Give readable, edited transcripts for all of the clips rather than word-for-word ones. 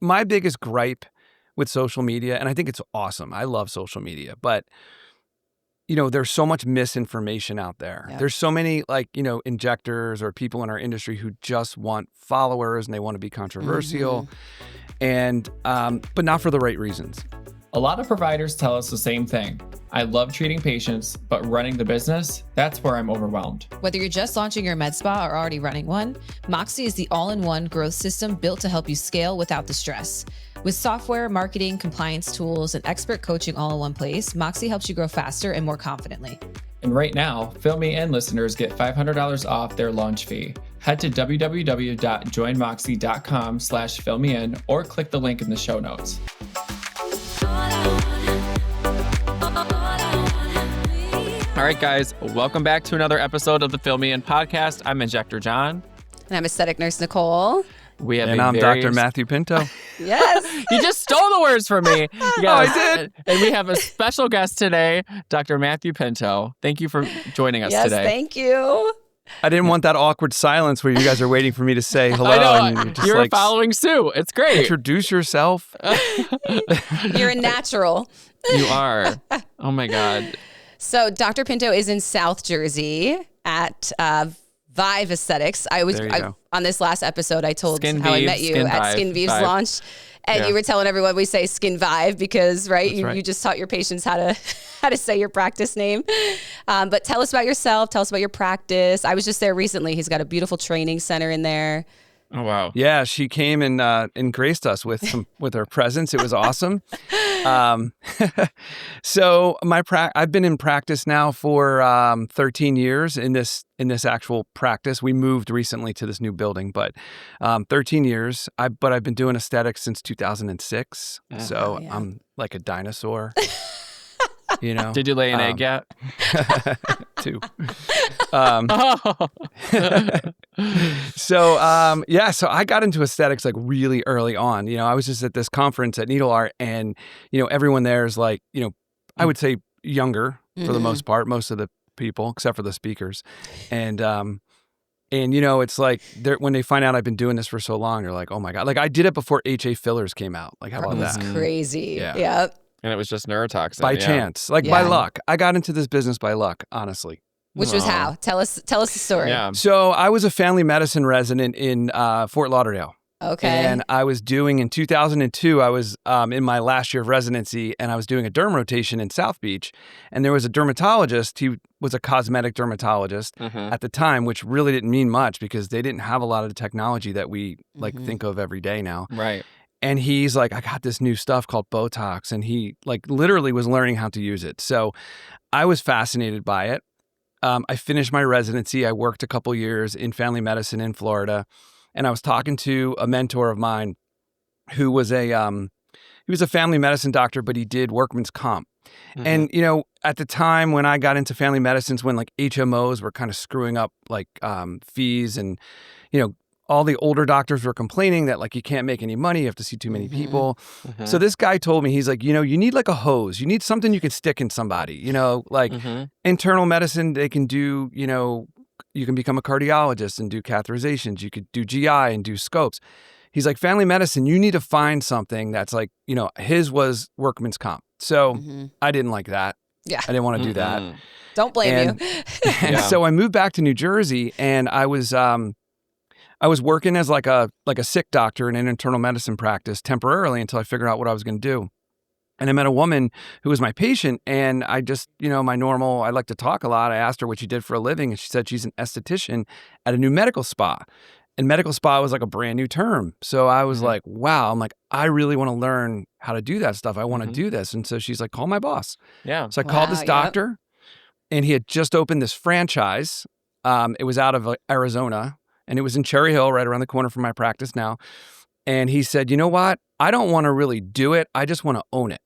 my biggest gripe with social media, and I think it's awesome. I love social media, but there's so much misinformation out there. Yeah. There's so many injectors or people in our industry who just want followers and they want to be controversial, and but not for the right reasons. A lot of providers tell us the same thing. I love treating patients, but running the business, that's where I'm overwhelmed. Whether you're just launching your med spa or already running one, Moxie is the all-in-one growth system built to help you scale without the stress. With software, marketing, compliance tools, and expert coaching all in one place, Moxie helps you grow faster and more confidently. And right now, Fill Me In listeners get $500 off their launch fee. Head to www.joinmoxie.com/fillmein or click the link in the show notes. All right, guys, welcome back to another episode of the Fill Me In podcast. I'm Injector Jon. And I'm aesthetic nurse Nicole. And I'm Dr. Matthew Pinto. Yes. You just stole the words from me. Yes. Oh, I did. And we have a special guest today, Dr. Matthew Pinto. Thank you for joining us today. Yes, thank you. I didn't want that awkward silence where you guys are waiting for me to say hello. I know. And you're You're following suit. It's great. Introduce yourself. You're a natural. You are. Oh, my God. So Dr. Pinto is in South Jersey at Vive Aesthetics. On this last episode, I told how I met you at Skin Vive's launch. And you were telling everyone we say Skin Vive because, you just taught your patients how to say your practice name. But tell us about yourself. Tell us about your practice. I was just there recently. He's got a beautiful training center in there. Oh, wow. Yeah, she came and graced us with her presence. It was awesome. So I've been in practice now for 13 years in this actual practice. We moved recently to this new building, but 13 years. But I've been doing aesthetics since 2006. So yeah. I'm like a dinosaur. Did you lay an egg yet? 2. So I got into aesthetics like really early on. I was just at this conference at Needle Art, and everyone there is like, I would say younger for the most part, most of the people except for the speakers, and it's like when they find out I've been doing this for so long, they're like, oh my God, like I did it before HA fillers came out. Like how about that? That's crazy. Yeah. Yep. And it was just neurotoxin. By chance, by luck. I got into this business by luck, honestly. Which was how? Tell us the story. Yeah. So I was a family medicine resident in Fort Lauderdale. Okay. And I was doing, in 2002, I was in my last year of residency, and I was doing a derm rotation in South Beach. And there was a dermatologist. He was a cosmetic dermatologist at the time, which really didn't mean much because they didn't have a lot of the technology that we think of every day now. Right. And he's like, I got this new stuff called Botox. And he literally was learning how to use it. So I was fascinated by it. I finished my residency. I worked a couple years in family medicine in Florida. And I was talking to a mentor of mine who was he was a family medicine doctor, but he did workman's comp. And, at the time when I got into family medicines, when HMOs were kind of screwing up fees and, all the older doctors were complaining that you can't make any money. You have to see too many people. So this guy told me, he's like, you need like a hose. You need something you can stick in somebody, internal medicine. They can do, you can become a cardiologist and do catheterizations. You could do GI and do scopes. He's like, family medicine, you need to find something that's his was workman's comp. So I didn't like that. Yeah. I didn't want to do that. Don't blame you. And so I moved back to New Jersey, and I was working as like a sick doctor in an internal medicine practice temporarily until I figured out what I was going to do. And I met a woman who was my patient, and I just, I like to talk a lot. I asked her what she did for a living, and she said she's an esthetician at a new medical spa. And medical spa was like a brand new term. So I was like, wow, I'm like, I really want to learn how to do that stuff. I want to do this. And so she's like, call my boss. Yeah. So I called this doctor, and he had just opened this franchise. It was out of Arizona. And it was in Cherry Hill, right around the corner from my practice now. And he said, you know what? I don't want to really do it. I just want to own it.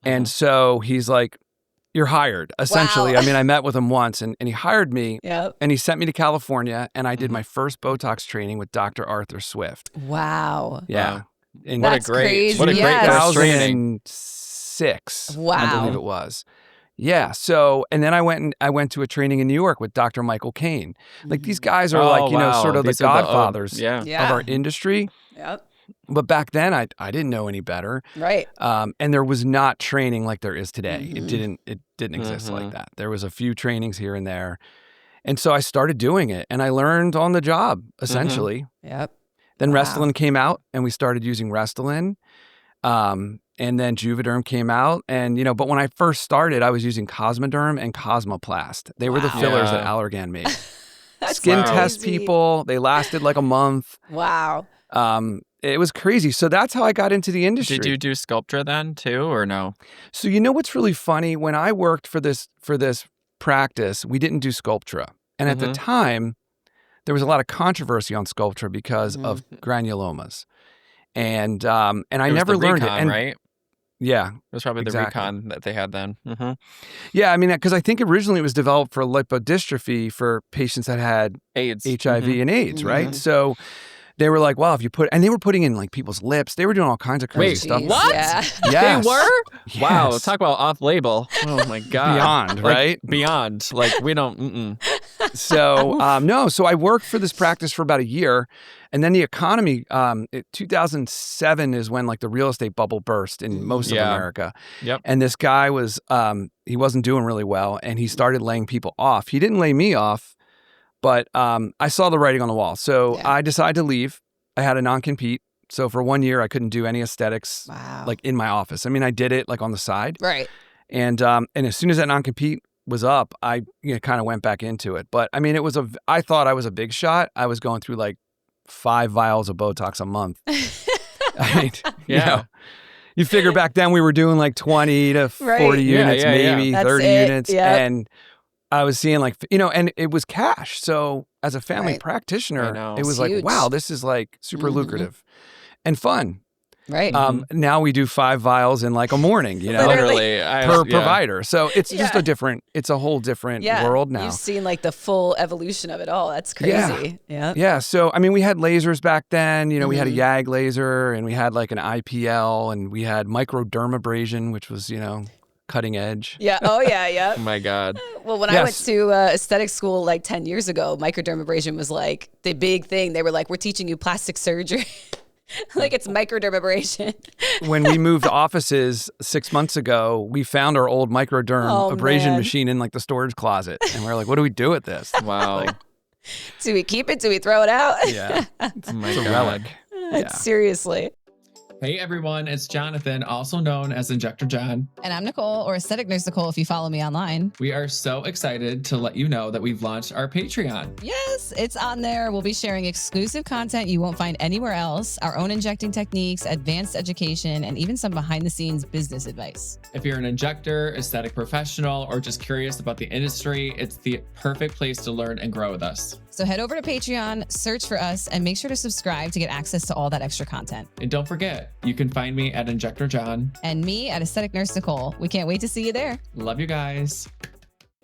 And so he's like, you're hired, essentially. Wow. I mean, I met with him once, and he hired me. Yep. And he sent me to California, and I did my first Botox training with Dr. Arthur Swift. Wow. Yeah. Wow. And That's crazy. What a great first training. 2006, Wow. I believe it was. Yeah. So, and then I went to a training in New York with Dr. Michael Caine. Like these guys are sort of These the godfathers are of our industry. Yep. But back then, I didn't know any better. Right. And there was not training like there is today. It didn't exist like that. There was a few trainings here and there. And so I started doing it, and I learned on the job, essentially. Yep. Then Restylane came out, and we started using Restylane. And then Juvederm came out. And, but when I first started, I was using CosmoDerm and Cosmoplast. They were the fillers that Allergan made. Skin test people, they lasted like a month. Wow. It was crazy. So that's how I got into the industry. Did you do Sculptra then too, or no? So what's really funny? When I worked for this practice, we didn't do Sculptra. And at the time, there was a lot of controversy on Sculptra because of granulomas. And I never learned it. And, right? Yeah. It was probably the recon that they had then. Yeah, I mean, because I think originally it was developed for lipodystrophy for patients that had AIDS. HIV and AIDS, right? So they were like, wow, and they were putting in like people's lips. They were doing all kinds of crazy stuff. What? Yeah. Yes. They were? Yes. Wow. Talk about off-label. Oh my God. Beyond, right? Beyond. Like we don't. So, so I worked for this practice for about a year. And then the economy, 2007 is when like the real estate bubble burst in most of America. Yep. And this guy was, he wasn't doing really well, and he started laying people off. He didn't lay me off, but I saw the writing on the wall. So I decided to leave. I had a non-compete. So for 1 year, I couldn't do any aesthetics like in my office. I mean, I did it like on the side. Right. And as soon as that non-compete was up, I kind of went back into it. But I mean, I thought I was a big shot. I was going through like 5 vials of Botox a month. You figure back then we were doing like 20 to 40 units, maybe 30 units. Yep. And I was seeing like, and it was cash. So as a family practitioner, it was like, wow, this is like super lucrative and fun. Right. Now we do 5 vials in like a morning, Literally. per provider. So it's just it's a whole different world now. You've seen like the full evolution of it all. That's crazy. Yeah. Yeah. So, I mean, we had lasers back then, we had a YAG laser, and we had like an IPL, and we had microdermabrasion, which was, cutting edge. Yeah. Oh, yeah. Yeah. Oh my God. Well, when I went to aesthetic school like 10 years ago, microdermabrasion was like the big thing. They were like, we're teaching you plastic surgery. Like it's microdermabrasion. When we moved offices 6 months ago, we found our old microderm abrasion machine in like the storage closet. And we're like, what do we do with this? Wow. Do we keep it? Do we throw it out? Yeah. It's a relic. Seriously. Hey everyone, it's Jonathan, also known as Injector John. And I'm Nicole, or Aesthetic Nurse Nicole if you follow me online. We are so excited to let you know that we've launched our Patreon. Yes, it's on there. We'll be sharing exclusive content you won't find anywhere else, our own injecting techniques, advanced education, and even some behind the scenes business advice. If you're an injector, aesthetic professional, or just curious about the industry, it's the perfect place to learn and grow with us. So head over to Patreon, search for us, and make sure to subscribe to get access to all that extra content. And don't forget, you can find me at Injector John. And me at Aesthetic Nurse Nicole. We can't wait to see you there. Love you guys.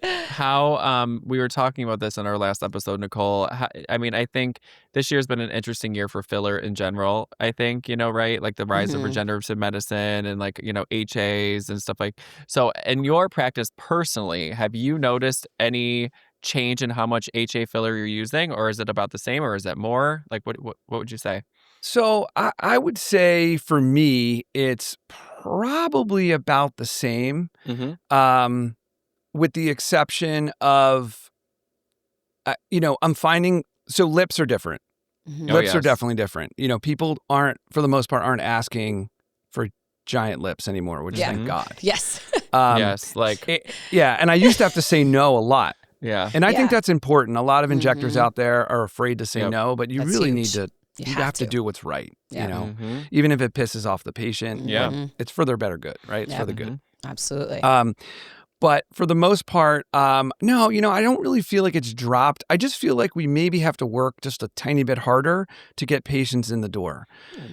How we were talking about this in our last episode, Nicole. I think this year's been an interesting year for filler in general. I think, right? Like the rise of regenerative medicine and like, HAs and stuff like. So in your practice personally, have you noticed any change in how much HA filler you're using, or is it about the same, or is it more? Like what would you say? So I would say for me, it's probably about the same, with the exception of, I'm finding, so lips are different. Lips are definitely different. People for the most part, aren't asking for giant lips anymore, which thank God. Yes. Yes. And I used to have to say no a lot. Yeah. And I think that's important. A lot of injectors out there are afraid to say no, but you really need to, you have to do what's right, even if it pisses off the patient. It's for their better good, right? It's for the good. Absolutely. But for the most part, no, I don't really feel like it's dropped. I just feel like we maybe have to work just a tiny bit harder to get patients in the door.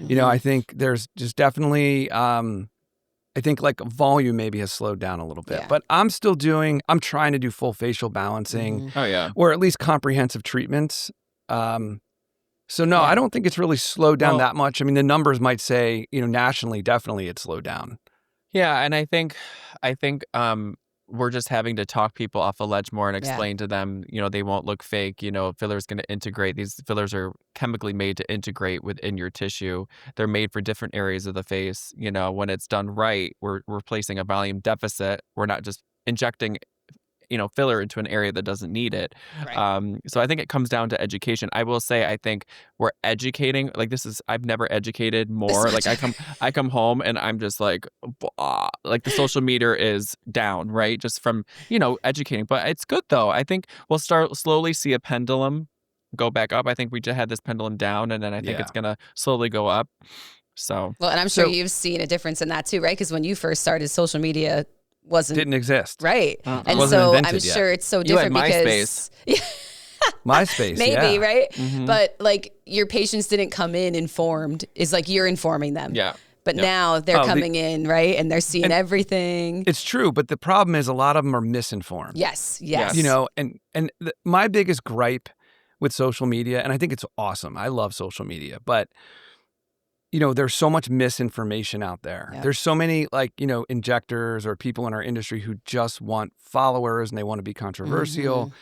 I think there's just definitely, I think like volume maybe has slowed down a little bit, but I'm trying to do full facial balancing. Or at least comprehensive treatments. So no, I don't think it's really slowed down that much. I mean, the numbers might say, nationally, definitely it's slowed down. Yeah. And I think we're just having to talk people off a ledge more and explain to them, they won't look fake. Fillers going to integrate. These fillers are chemically made to integrate within your tissue. They're made for different areas of the face. When it's done right, we're replacing a volume deficit. We're not just injecting filler into an area that doesn't need it. Right. So I think it comes down to education. I will say, I think we're educating. Like I've never educated more. Like I come home and I'm just like the social media is down, right? Just from, educating. But it's good though. I think we'll slowly see a pendulum go back up. I think we just had this pendulum down, and then I think it's going to slowly go up. So. Well, and I'm sure you've seen a difference in that too, right? Because when you first started, social media didn't exist, right? And so I'm sure it's so different because MySpace, maybe right. Mm-hmm. But like your patients didn't come in informed. Is like you're informing them. Yeah. But now they're coming in, right, and they're seeing everything. It's true, but the problem is a lot of them are misinformed. Yes. My biggest gripe with social media, and I think it's awesome. I love social media, but there's so much misinformation out there. Yeah. There's so many injectors or people in our industry who just want followers and they want to be controversial.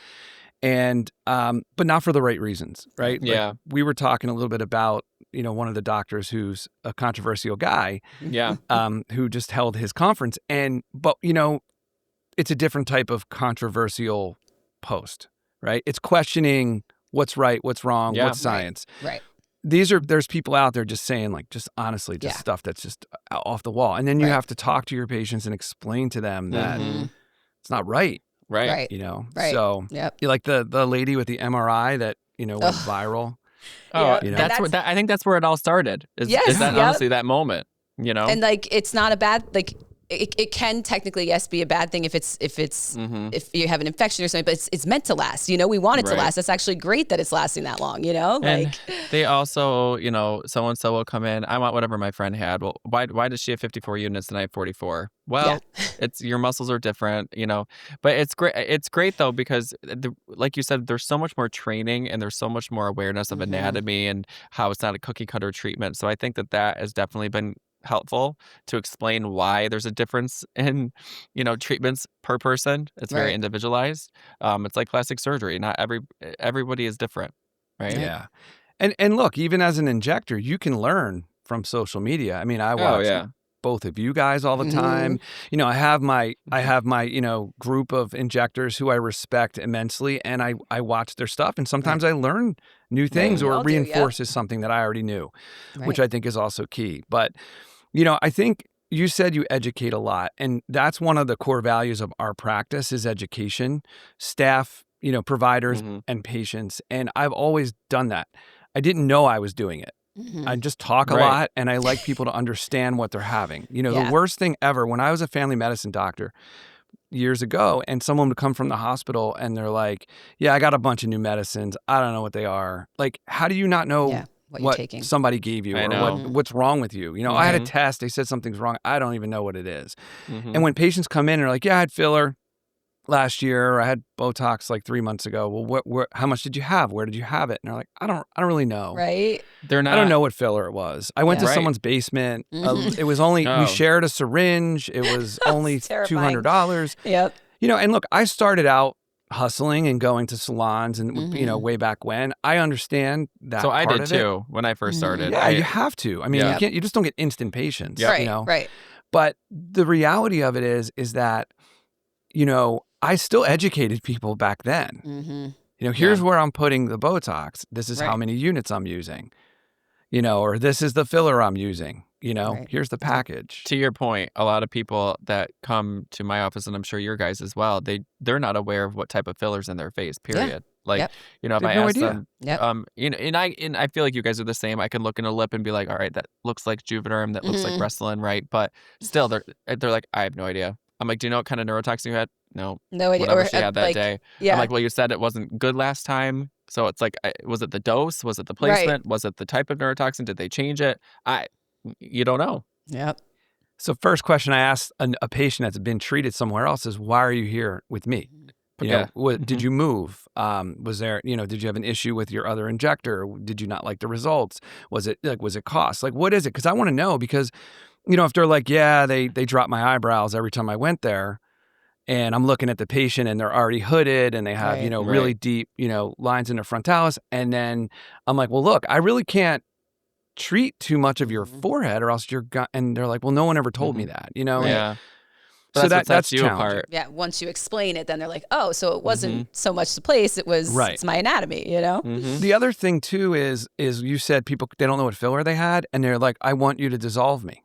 And, but not for the right reasons, right? Yeah. Like we were talking a little bit about, one of the doctors who's a controversial guy. Yeah. Who just held his conference. But it's a different type of controversial post, right? It's questioning what's right, what's wrong, what's science. Right. There's people out there just saying just honestly, stuff that's just off the wall. And then you have to talk to your patients and explain to them that it's not right. Right. Right. So you like the lady with the MRI that, went viral. Oh, I think that's where it all started. Is that honestly that moment, And it's not a bad, it can technically, be a bad thing if if you have an infection or something, but it's meant to last. We want it to last. That's actually great that it's lasting that long, And they also, so-and-so will come in. I want whatever my friend had. Well, why does she have 54 units and I have 44? Well, it's your muscles are different, but it's great. It's great though, because like you said, there's so much more training and there's so much more awareness of anatomy and how it's not a cookie cutter treatment. So I think that has definitely been helpful to explain why there's a difference in treatments per person. It's very individualized. It's like plastic surgery. Not everybody is different, right? Yeah. And look, even as an injector, you can learn from social media. I mean, I watch both of you guys all the time. I have my group of injectors who I respect immensely, and I watch their stuff, and sometimes I learn new things or it reinforces something that I already knew, which I think is also key. But I think you said you educate a lot, and that's one of the core values of our practice is education, staff, providers and patients. And I've always done that. I didn't know I was doing it. I just talk a lot, and I like people to understand what they're having. The worst thing ever, when I was a family medicine doctor years ago, and someone would come from the hospital and they're like, I got a bunch of new medicines. I don't know what they are. Like, how do you not know what somebody gave you or what's wrong with you? I had a test. They said something's wrong. I don't even know what it is. And when patients come in and are like, I had filler last year, or I had Botox like 3 months ago. Well, how much did you have? Where did you have it? And they're like, I don't really know. Right. I don't know what filler it was. I went to someone's basement. It was only, we shared a syringe. It was only $200. Yep. And look, I started out hustling and going to salons and, way back when. I understand that. So I did too when I first started. Yeah, you have to. I mean, you just don't get instant patients. Right, right. But the reality of it is that, I still educated people back then. Here's where I'm putting the Botox. This is how many units I'm using, or this is the filler I'm using. Here's the package. To your point, a lot of people that come to my office, and I'm sure your guys as well, they're not aware of what type of fillers in their face, period. Like, if I ask them, and I feel like you guys are the same. I can look in a lip and be like, all right, that looks like Juvederm, that looks like Restylane, right? But still, they're like, I have no idea. I'm like, do you know what kind of neurotoxin you had? No idea. Whatever she had that day. I'm like, well, you said it wasn't good last time. So it's like, was it the dose? Was it the placement? Was it the type of neurotoxin? Did they change it? You don't know. Yep. So first question I asked a patient that's been treated somewhere else is, why are you here with me? Did you move? Was there, did you have an issue with your other injector? Did you not like the results? Was it cost? Like, what is it? Because I want to know, because, if they're like, they dropped my eyebrows every time I went there, and I'm looking at the patient and they're already hooded and they have, really deep, lines in their frontalis. And then I'm like, well, look, I really can't treat too much of your forehead or else and they're like, well, no one ever told me that, Yeah. So that's you apart. Yeah. Once you explain it, then they're like, oh, so it wasn't so much the place. It was, it's my anatomy, The other thing too is you said people, they don't know what filler they had. And they're like, I want you to dissolve me.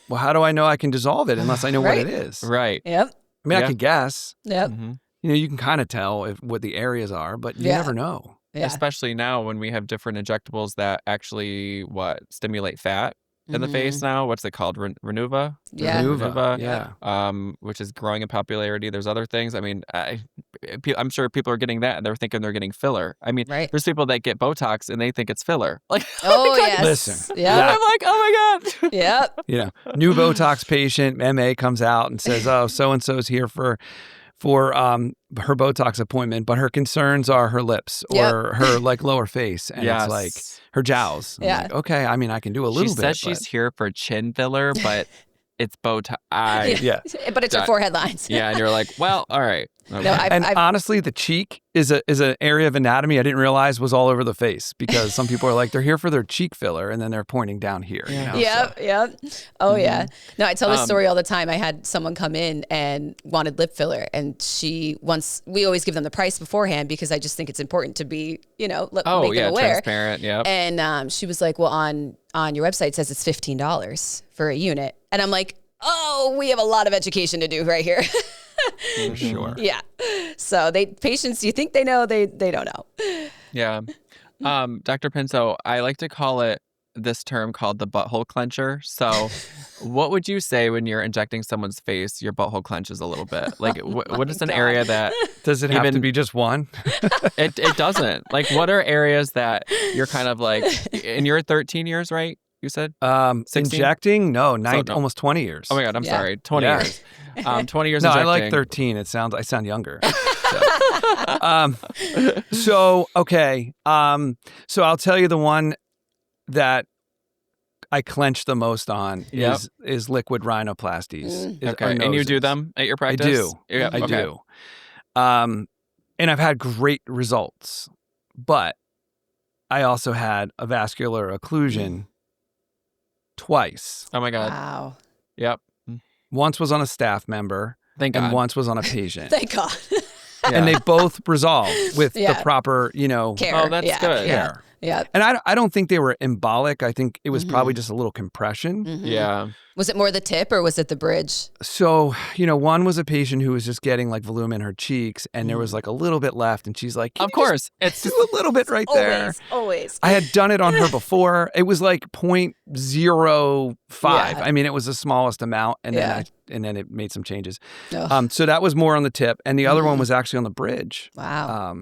Well, how do I know I can dissolve it unless I know what it is? Right. Yep. I mean, I can guess. Yep. You can kind of tell what the areas are, but you never know. Yeah. Especially now when we have different injectables that actually stimulate fat in the face now. What's it called? Renuva? Yeah. Renuva. Yeah. Which is growing in popularity. There's other things. I mean, I'm sure people are getting that and they're thinking they're getting filler. I mean, there's people that get Botox and they think it's filler. Like, yes. Listen. Yeah. I'm like, oh my God. Yep. New Botox patient, MA comes out and says, oh, so-and-so's here for her Botox appointment, but her concerns are her lips or her lower face, and it's like her jowls. I'm like, okay, I mean, I can do a little bit. She says she's here for chin filler, but it's Botox. But it's her forehead lines. Yeah, and you're like, well, all right. Okay. No, honestly, the cheek is an area of anatomy I didn't realize was all over the face, because some people are like, they're here for their cheek filler, and then they're pointing down here. Yep. Oh, yeah. No, I tell this story all the time. I had someone come in and wanted lip filler, and we always give them the price beforehand because I just think it's important to be, make them aware. Transparent, yeah. And she was like, well, on your website it says it's $15 for a unit. And I'm like, oh, we have a lot of education to do right here. Sure. Yeah. So patients, you think they know, they don't know. Yeah. Dr. Pinto, I like to call it this term called the butthole clincher. So what would you say when you're injecting someone's face, your butthole clenches a little bit? Like what is an area that... Does it have to be just one? It doesn't. Like, what are areas that you're kind of like, and you're 13 years, right? You said? 16? Injecting? No, almost 20 years. Oh my God, I'm sorry. 20 years. 20 years no, injecting. I like 13. I sound younger. So okay. So I'll tell you the one that I clench the most on is liquid rhinoplasties. Okay, and you do them at your practice? I do. Yeah, I do. And I've had great results, but I also had a vascular occlusion twice. Oh my God. Wow. Yep. Once was on a staff member. Thank God. And once was on a patient. Thank God. And they both resolved with the proper, care. Oh, that's good. Care. Yeah. And I don't think they were embolic. I think it was probably just a little compression. Yeah. Was it more the tip or was it the bridge? So, one was a patient who was just getting like volume in her cheeks, and there was like a little bit left, and she's like, of course, it's just a little bit right there. Always. I had done it on her before. It was like 0.05. Yeah. I mean, it was the smallest amount, and then it made some changes. So that was more on the tip, and the other one was actually on the bridge. Wow.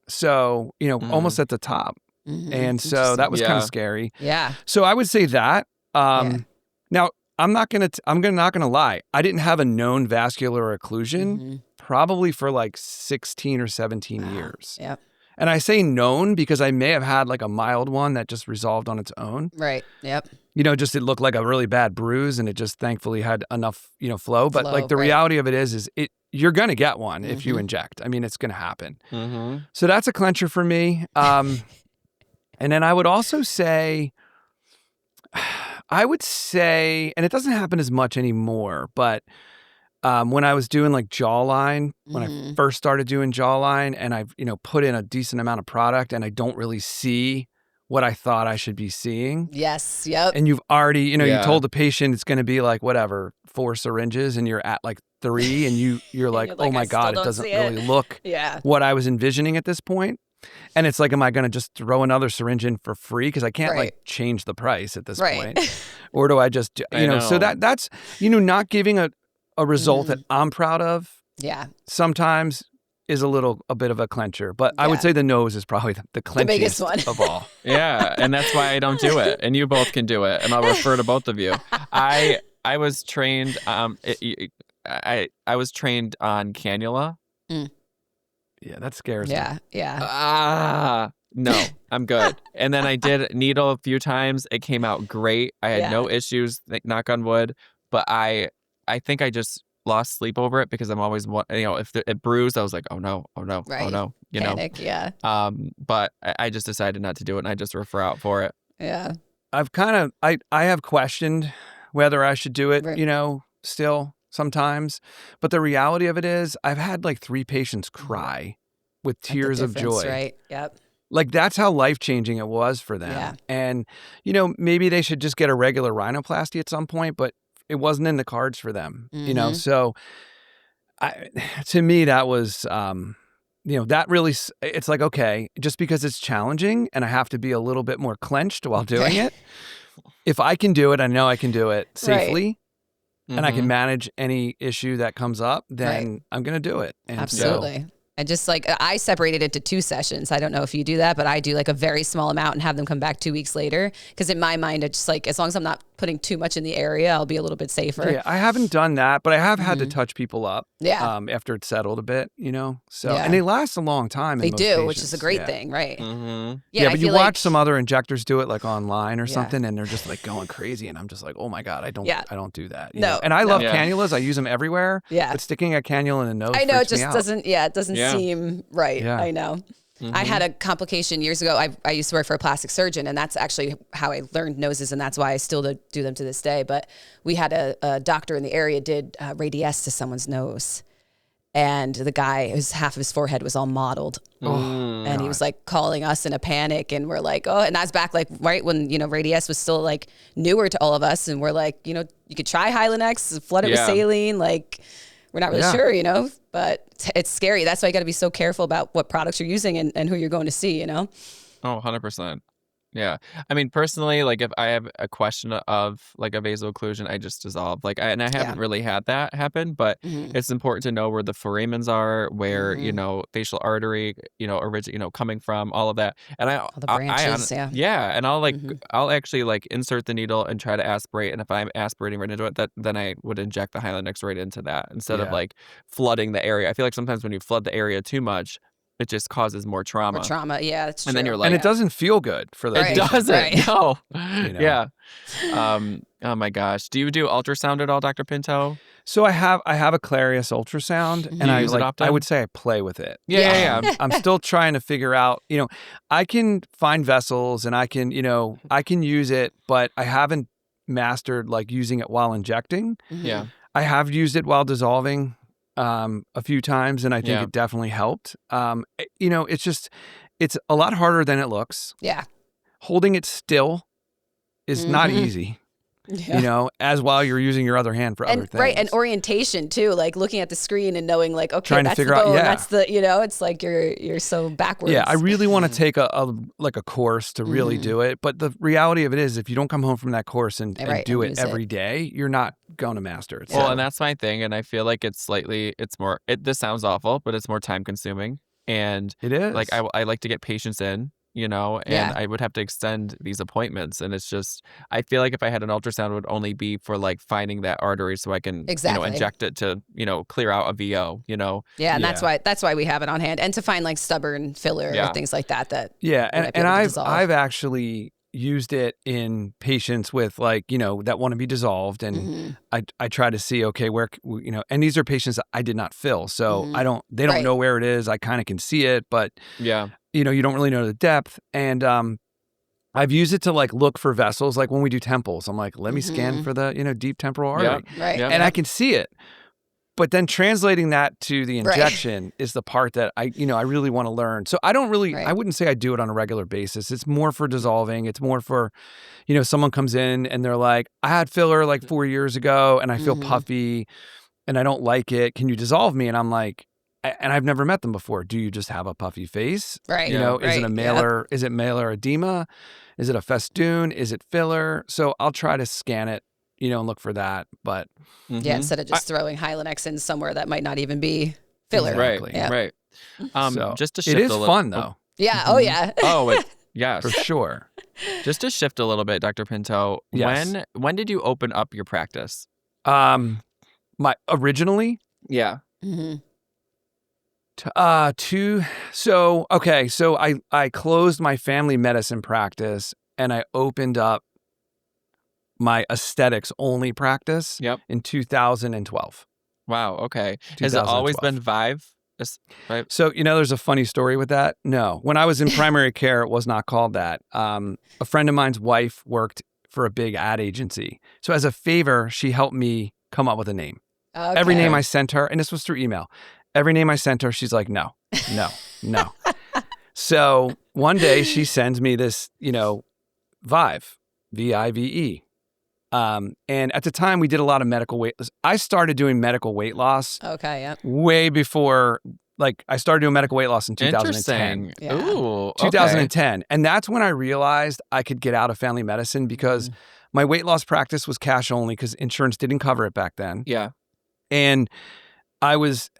So, almost at the top. And so that was kind of scary. Yeah. So I would say that. Now, I'm not gonna lie. I didn't have a known vascular occlusion probably for like 16 or 17 years. Yep. And I say known because I may have had like a mild one that just resolved on its own. Right. Yep. Just it looked like a really bad bruise, and it just thankfully had enough, flow. But like the reality of it is you're gonna get one if you inject. I mean, it's gonna happen. So that's a clencher for me. And then I would also say, and it doesn't happen as much anymore, but when I was doing like jawline, when I first started doing jawline, and I've, put in a decent amount of product and I don't really see what I thought I should be seeing. Yes. Yep. And you've already, you told the patient it's going to be like, 4 syringes, and you're at like 3, and you're like, oh my God, it doesn't really look what I was envisioning at this point. And it's like, am I going to just throw another syringe in for free? Because I can't like change the price at this point. Or do I just, so that's, not giving a result that I'm proud of. Yeah. Sometimes is a bit of a clencher. But I would say the nose is probably the clenchiest biggest one of all. Yeah. And that's why I don't do it. And you both can do it. And I'll refer to both of you. I was trained, I was trained on cannula. Yeah, that scares me. Yeah. No, I'm good. And then I did needle a few times. It came out great. I had no issues, knock on wood. But I think I just lost sleep over it because I'm always, if it bruised, I was like, oh no, right. Panic, yeah. But I just decided not to do it, and I just refer out for it. Yeah. I've I have questioned whether I should do it, still sometimes. But the reality of it is I've had like 3 patients cry with tears of joy. Right. Yep. Like that's how life-changing it was for them. Yeah. And, maybe they should just get a regular rhinoplasty at some point, but it wasn't in the cards for them, So to me, that was, that really, it's like, okay, just because it's challenging and I have to be a little bit more clenched while doing it, if I can do it, I know I can do it safely and I can manage any issue that comes up, then I'm going to do it. And absolutely. And just like I separated it to 2 sessions. I don't know if you do that, but I do like a very small amount and have them come back 2 weeks later. Because in my mind, it's just like as long as I'm not putting too much in the area, I'll be a little bit safer. Yeah, I haven't done that, but I have had to touch people up. Yeah. After it's settled a bit, So and they last a long time. They do, patients. which is a great thing, right? Mm-hmm. Yeah, but you watch some other injectors do it like online or something, and they're just like going crazy, and I'm just like, oh my god, I don't do that. You know? And I love cannulas. I use them everywhere. Yeah, but sticking a cannula in the nose, I know it just doesn't. Yeah, it doesn't seem right. Yeah. I know. Mm-hmm. I had a complication years ago. I used to work for a plastic surgeon, and that's actually how I learned noses, and that's why I still do them to this day. But we had a doctor in the area did radiesse to someone's nose, and the guy, half of his forehead was all mottled. And he was like calling us in a panic, and we're like, oh, and that's back like right when, radiesse was still like newer to all of us. And we're like, you could try Hylenex, flood it with saline. Like, we're not really sure, but it's scary. That's why you got to be so careful about what products you're using and who you're going to see, Oh, 100%. Yeah. I mean, personally, like if I have a question of like a vasal occlusion, I just dissolve. And I haven't really had that happen, but it's important to know where the foramens are, where, facial artery, coming from, all of that. And all the branches, and I'll actually like insert the needle and try to aspirate. And if I'm aspirating right into it, then I would inject the Hylenex right into that instead of like flooding the area. I feel like sometimes when you flood the area too much, it just causes more trauma. Yeah, that's true. And then you're like, and it doesn't feel good for the It doesn't. Right. No. Yeah. Oh my gosh. Do you do ultrasound at all, Dr. Pinto? So I have a Clarius ultrasound, and I would say I play with it. Yeah. I'm still trying to figure out. I can find vessels, and I can use it, but I haven't mastered like using it while injecting. Yeah. I have used it while dissolving a few times, and I think it definitely helped. It's a lot harder than it looks. Yeah. Holding it still is not easy. As while you're using your other hand for other things. Right, and orientation too, like looking at the screen and knowing like, okay, trying that's to figure the bone, out, that's the, it's like you're so backwards. Yeah, I really want to take a course to really do it, but the reality of it is if you don't come home from that course and do it every day, you're not going to master it. Well, and that's my thing, and I feel like this sounds awful, but it's more time consuming, and it is. Like I like to get patients in, and I would have to extend these appointments. And it's just, I feel like if I had an ultrasound, it would only be for like finding that artery so I can, inject it to, clear out a VO, Yeah. And that's why we have it on hand, and to find like stubborn filler or things like that. And I've actually used it in patients with like, that want to be dissolved. And I try to see, okay, where, and these are patients that I did not fill. So they don't know where it is. I kind of can see it, but you don't really know the depth. And I've used it to like look for vessels. Like when we do temples, I'm like, let me scan for the, deep temporal artery. And I can see it. But then translating that to the injection is the part that I really want to learn. So I don't really, I wouldn't say I do it on a regular basis. It's more for dissolving. It's more for, someone comes in and they're like, I had filler like 4 years ago and I feel puffy and I don't like it. Can you dissolve me? And I'm like, and I've never met them before. Do you just have a puffy face? Right. Is it a malar? Is it malar edema? Is it a festoon? Is it filler? So I'll try to scan it, and look for that. But instead of just throwing Hylenex in somewhere that might not even be filler. Exactly. Right. So just to shift it is fun though. Yeah. Oh yeah. Yes, for sure. Just to shift a little bit, Dr. Pinto. Yes. When did you open up your practice? Originally. Yeah. So I closed my family medicine practice and I opened up my aesthetics only practice in 2012. Wow. Okay. Has it always been Vive? Right. So, there's a funny story with that. No. When I was in primary care, it was not called that. A friend of mine's wife worked for a big ad agency. So as a favor, she helped me come up with a name. Okay. Every name I sent her, and this was through email, every name I sent her, she's like, no. So one day she sends me this, Vive, V-I-V-E. And at the time we did a lot of medical weight loss. I started doing medical weight loss. Okay, yeah. Way before, I started doing medical weight loss in 2010. Interesting. Yeah. Ooh, 2010. And that's when I realized I could get out of family medicine because my weight loss practice was cash only because insurance didn't cover it back then. Yeah. And I was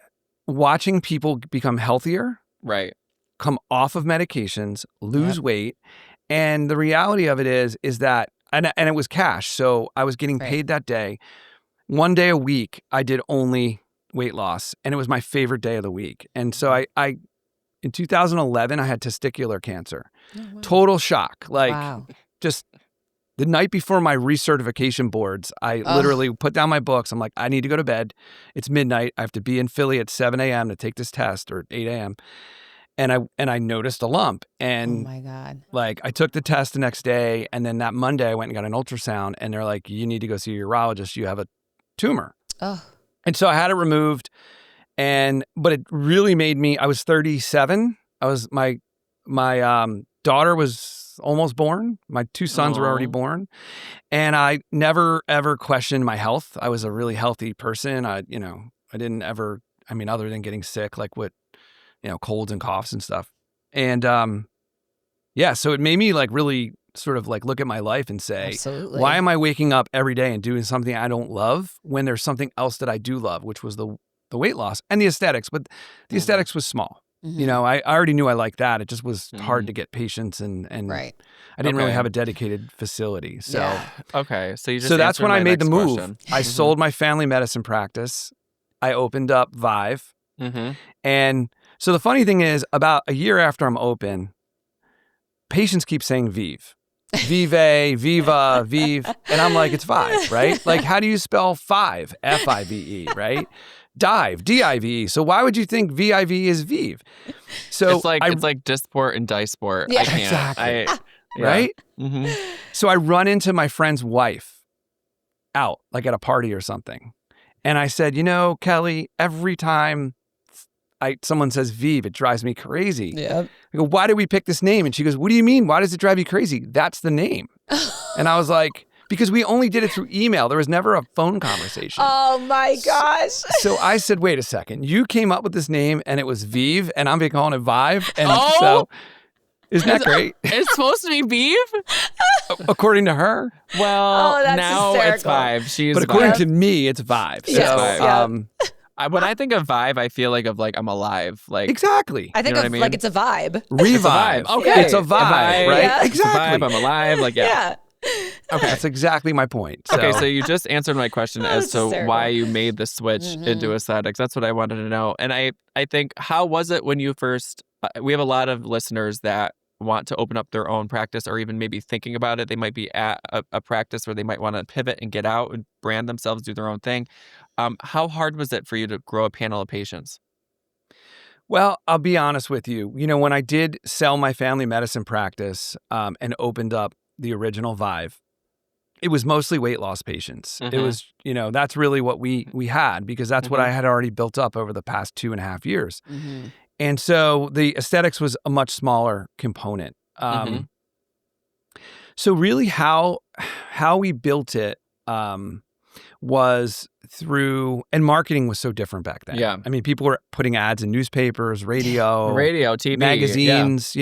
watching people become healthier. Right. Come off of medications, lose weight. And the reality of it is that and it was cash. So I was getting paid that day. One day a week, I did only weight loss. And it was my favorite day of the week. And so I in 2011, I had testicular cancer. Oh, wow. Total shock. Just the night before my recertification boards, I literally put down my books. I'm like, I need to go to bed. It's midnight. I have to be in Philly at 7 a.m. to take this test, or 8 a.m. And I noticed a lump, and oh my God. I took the test the next day, and then that Monday I went and got an ultrasound, and they're like, you need to go see your urologist. You have a tumor. Oh. And so I had it removed, but it really made me. I was 37. My daughter was almost born. My two sons were already born, and I never ever questioned my health. I was a really healthy person. I didn't ever. I mean, other than getting sick, colds and coughs and stuff. And so it made me really sort of look at my life and say, absolutely, why am I waking up every day and doing something I don't love when there's something else that I do love, which was the weight loss and the aesthetics. But the aesthetics was small. Mm-hmm. I already knew I liked that. It just was hard to get patients and right. I didn't really have a dedicated facility. So okay. So that's when I made the move. Question. I sold my family medicine practice. I opened up Vive. Mm-hmm. And so the funny thing is, about a year after I'm open, patients keep saying Vive. Vive, Viva, Vive. And I'm like, it's Vive, right? How do you spell five? F-I-V-E, right? Dive, D-I-V-E. So why would you think V-I-V is Vive? So it's like Disport and Disport. Yeah, I can't. exactly. Right? Mm-hmm. So I run into my friend's wife out, at a party or something. And I said, Kelly, every time someone says Vive, it drives me crazy. Yeah. I go, why did we pick this name? And she goes, what do you mean? Why does it drive you crazy? That's the name. And I was like, because we only did it through email. There was never a phone conversation. Oh my gosh. So I said, wait a second. You came up with this name and it was Vive and I'm being calling it Vive. And so isn't that great? It's supposed to be Vive? According to her. Well, that's now hysterical. It's Vive. But according to me, it's Vive. So, yes. When I think of Vive, I feel of I'm alive. Exactly. I think of it's a vibe. Revive. Okay. It's a vibe, right? Yeah. Exactly. It's a vibe. I'm alive. Yeah. Okay. That's exactly my point. Okay, so you just answered my question as to why you made the switch into aesthetics. That's what I wanted to know. And I think, how was it when you first, we have a lot of listeners that want to open up their own practice or even maybe thinking about it. They might be at a practice where they might want to pivot and get out and brand themselves, do their own thing. How hard was it for you to grow a panel of patients? Well, I'll be honest with you. When I did sell my family medicine practice and opened up the original Vive, it was mostly weight loss patients. Mm-hmm. It was, that's really what we had because that's what I had already built up over the past 2.5 years. Mm-hmm. And so the aesthetics was a much smaller component. So really how we built it was through, and marketing was so different back then. Yeah. I mean, people were putting ads in newspapers, radio, TV, magazines,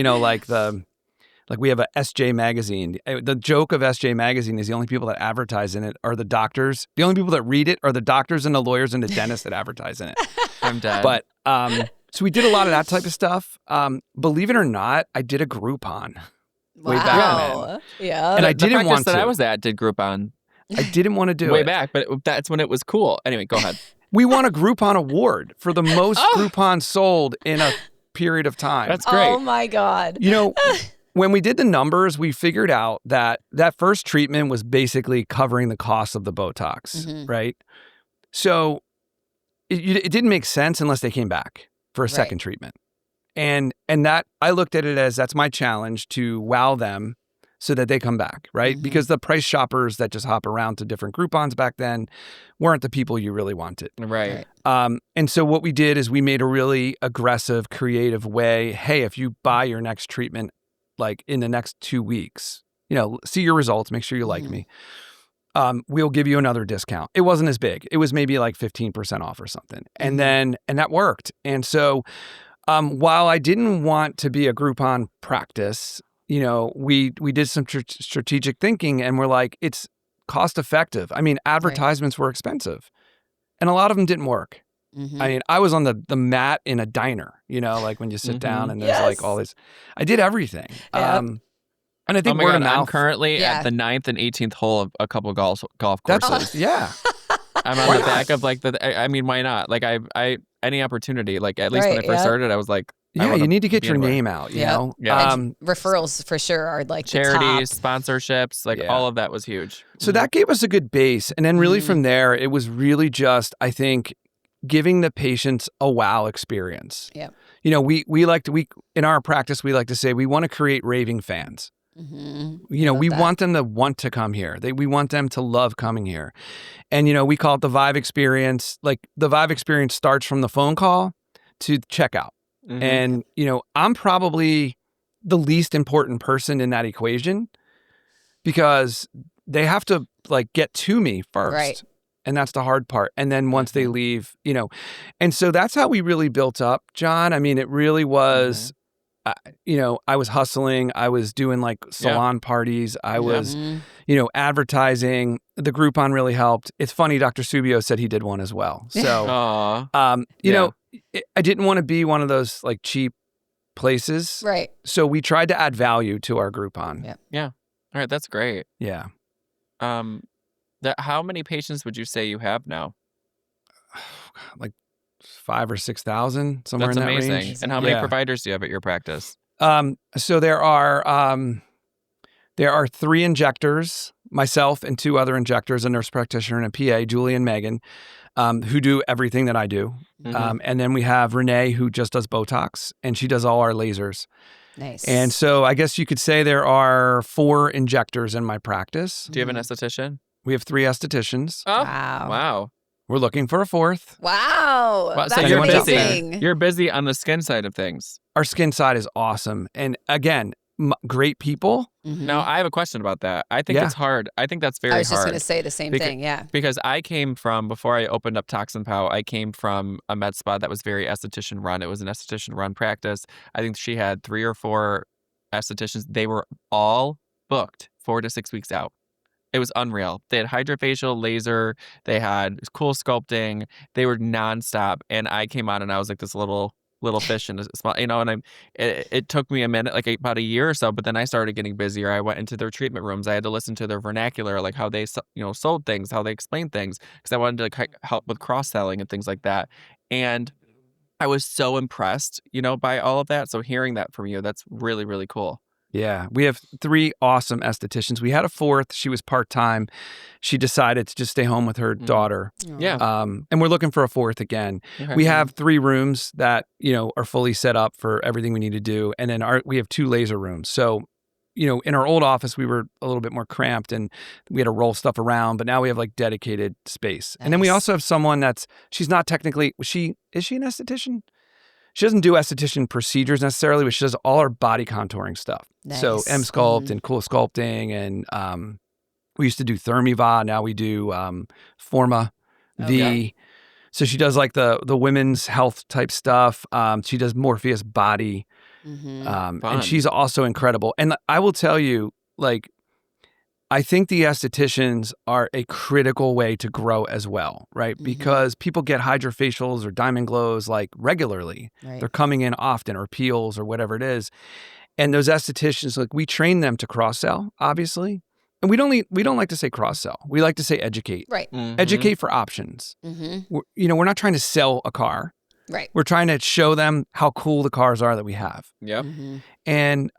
we have a SJ magazine. The joke of SJ magazine is the only people that advertise in it are the doctors. The only people that read it are the doctors and the lawyers and the dentists that advertise in it. I'm dead. But, so we did a lot of that type of stuff. Believe it or not, I did a Groupon way back then. Yeah. And I didn't want to. The practice that I was at did Groupon. I didn't want to do way it. back, but that's when it was cool. Anyway, go ahead. We won a Groupon award for the most Groupon sold in a period of time. That's great. Oh my God. When we did the numbers, we figured out that first treatment was basically covering the cost of the Botox, right? So it didn't make sense unless they came back for a second treatment. And that I looked at it as that's my challenge to wow them so that they come back, right? Mm-hmm. Because the price shoppers that just hop around to different Groupons back then weren't the people you really wanted. Right. And so what we did is we made a really aggressive, creative way. Hey, if you buy your next treatment, like in the next 2 weeks, see your results, make sure you like me. We'll give you another discount. It wasn't as big. It was maybe like 15% off or something. And that worked. And so while I didn't want to be a Groupon practice, we did some strategic thinking and we're like, it's cost effective. I mean, advertisements were expensive and a lot of them didn't work. Mm-hmm. I mean, I was on the mat in a diner, like when you sit down and there's like all this, I did everything. And I think word of mouth. I'm currently at the 9th and 18th hole of a couple golf courses. I'm on the back of like I mean, why not? Like I any opportunity, like at least when I first started, I was like, you need to get your name out, you know? Yeah. Referrals for sure are like charities, the top. Sponsorships, like all of that was huge. So that gave us a good base. And then really from there, it was really just, I think, giving the patients a wow experience. Yeah. We in our practice, we like to say we want to create raving fans. Mm-hmm. We want them to want to come here. We want them to love coming here. And, we call it the Vive experience. Like the Vive experience starts from the phone call to checkout. Mm-hmm. And, I'm probably the least important person in that equation because they have to like get to me first. Right. And that's the hard part. And then once they leave, and so that's how we really built up, Jon. I mean, it really was, I was hustling. I was doing like salon parties. I was, advertising. The Groupon really helped. It's funny. Dr. Subio said he did one as well. So, I didn't want to be one of those like cheap places. Right. So we tried to add value to our Groupon. Yeah. Yeah. All right. That's great. Yeah. How many patients would you say you have now? Like 5,000 or 6,000, somewhere in that range. That's amazing. And how many providers do you have at your practice? So there are 3 injectors, myself and 2 other injectors, a nurse practitioner and a PA, Julie and Megan, who do everything that I do. Mm-hmm. And then we have Renee, who just does Botox, and she does all our lasers. Nice. And so I guess you could say there are 4 injectors in my practice. Do you have an esthetician? We have 3 estheticians. Oh, wow. We're looking for a 4th. Wow. That's so you're amazing. Busy. You're busy on the skin side of things. Our skin side is awesome. And again, great people. Mm-hmm. Now, I have a question about that. I think it's hard. I think that's very hard. I was just going to say the same thing, Because I came from, before I opened up Toxin Pow, I came from a med spa that was very esthetician run. It was an esthetician run practice. I think she had 3 or 4 estheticians. They were all booked 4 to 6 weeks out. It was unreal. They had hydrofacial, laser. They had cool sculpting. They were nonstop. And I came on and I was like this little fish in a small, and it took me a minute, like about a year or so, but then I started getting busier. I went into their treatment rooms. I had to listen to their vernacular, like how they, sold things, how they explained things, because I wanted to help with cross-selling and things like that. And I was so impressed, by all of that. So hearing that from you, that's really, really cool. Yeah, we have 3 awesome estheticians. We had a 4th. She was part-time. She decided to just stay home with her daughter. Yeah. And we're looking for a 4th again. Okay. We have 3 rooms that, are fully set up for everything we need to do. And then we have 2 laser rooms. So, in our old office, we were a little bit more cramped and we had to roll stuff around, but now we have like dedicated space. Nice. And then we also have someone she's not technically, is she an esthetician? She doesn't do esthetician procedures necessarily, but she does all our body contouring stuff. Nice. So M-Sculpt and Cool Sculpting, and we used to do Thermiva. Now we do Forma V. Okay. So she does like the women's health type stuff. She does Morpheus body, and she's also incredible. And I will tell you, like, I think the estheticians are a critical way to grow as well, right? Mm-hmm. Because people get hydrofacials or diamond glows like regularly. Right. They're coming in often, or peels or whatever it is. And those estheticians, like, we train them to cross-sell, obviously. And we don't like to say cross-sell. We like to say educate. Right. Mm-hmm. Educate for options. Mm-hmm. We're not trying to sell a car. Right. We're trying to show them how cool the cars are that we have. Yep. Mm-hmm. And